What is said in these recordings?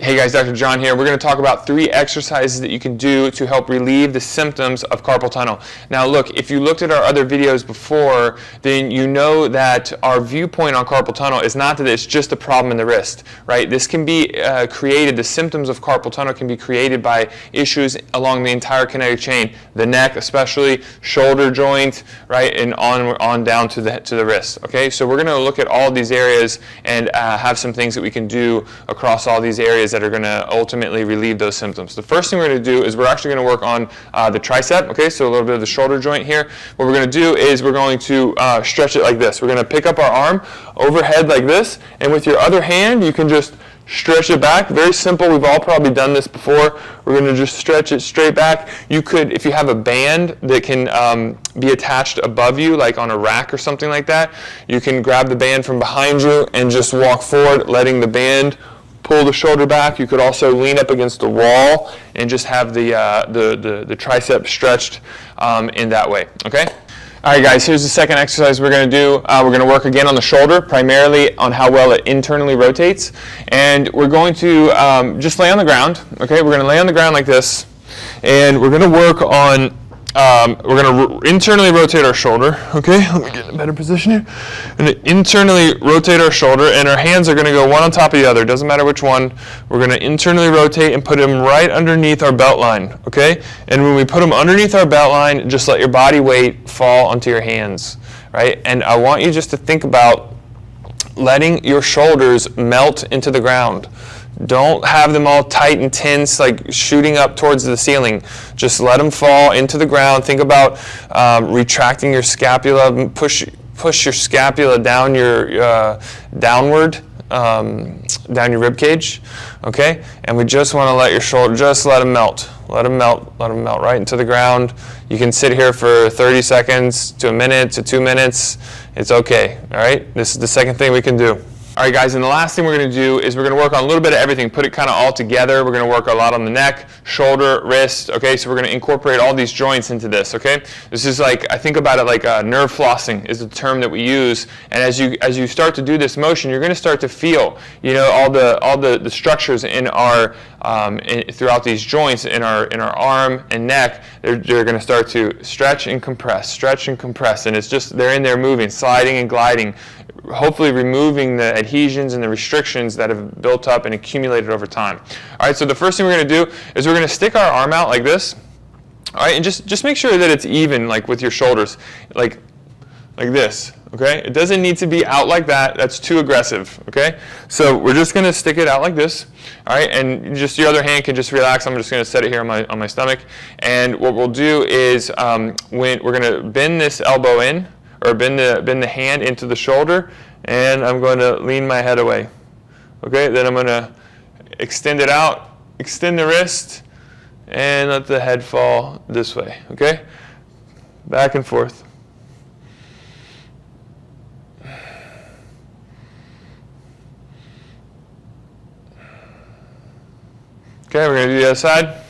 Hey guys, Dr. John here. We're going to talk about 3 exercises that you can do to help relieve the symptoms of carpal tunnel. Now look, if you looked at our other videos before, then you know that our viewpoint on carpal tunnel is not that it's just a problem in the wrist, right? This can be created, the symptoms of carpal tunnel can be created by issues along the entire kinetic chain, the neck especially, shoulder joint, right, and on down to the wrist, okay? So we're going to look at all of these areas and have some things that we can do across all these areas that are going to ultimately relieve those symptoms. The first thing we're going to do is we're actually going to work on the tricep, okay, so a little bit of the shoulder joint here. What we're going to do is we're going to stretch it like this. We're going to pick up our arm overhead like this, and with your other hand you can just stretch it back. Very simple. We've all probably done this before. We're going to just stretch it straight back. You could, if you have a band that can be attached above you, like on a rack or something like that, you can grab the band from behind you and just walk forward, letting the band pull the shoulder back. You could also lean up against the wall and just have the tricep stretched in that way, okay? All right, guys, here's the second exercise we're going to do. We're going to work again on the shoulder, primarily on how well it internally rotates. And we're going to just lay on the ground, okay? We're going to lay on the ground like this, and we're going to work on we're going to internally rotate our shoulder, okay? Let me get in a better position here. We're going to internally rotate our shoulder, and our hands are going to go one on top of the other. Doesn't matter which one. We're going to internally rotate and put them right underneath our belt line, okay? And when we put them underneath our belt line, just let your body weight fall onto your hands, right? And I want you just to think about letting your shoulders melt into the ground. Don't have them all tight and tense, like shooting up towards the ceiling. Just let them fall into the ground. Think about retracting your scapula. Push your scapula down your downward, down your rib cage. Okay, and we just want to let your shoulder, just let them melt. Let them melt right into the ground. You can sit here for 30 seconds to a minute to 2 minutes. It's okay. All right. This is the second thing we can do. All right, guys, and the last thing we're going to do is we're going to work on a little bit of everything, put it kind of all together. We're going to work a lot on the neck, shoulder, wrist, okay? So we're going to incorporate all these joints into this, okay? This is like, I think about it like nerve flossing is the term that we use. And as you start to do this motion, you're going to start to feel, you know, all the structures in our throughout these joints in our arm and neck. They're going to start to stretch and compress, and it's just, they're in there moving, sliding and gliding, hopefully removing the adhesions and the restrictions that have built up and accumulated over time. All right, so the first thing we're going to do is we're going to stick our arm out like this. All right, and just make sure that it's even, like with your shoulders, like this. Okay, it doesn't need to be out like that. That's too aggressive. Okay, so we're just going to stick it out like this. All right, and just your other hand can just relax. I'm just going to set it here on my stomach. And what we'll do is when we're going to bend this elbow in, or bend the hand into the shoulder, and I'm going to lean my head away. Okay, then I'm going to extend it out, extend the wrist, and let the head fall this way. Okay, back and forth. Okay, we're going to do the other side.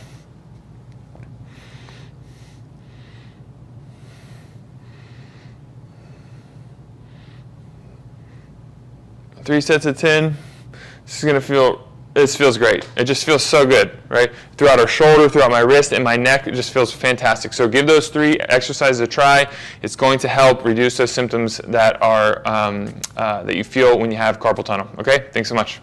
Three sets of 10. This feels great. It just feels so good, right? Throughout our shoulder, throughout my wrist, and my neck, it just feels fantastic. So give those 3 exercises a try. It's going to help reduce those symptoms that are that you feel when you have carpal tunnel. Okay? Thanks so much.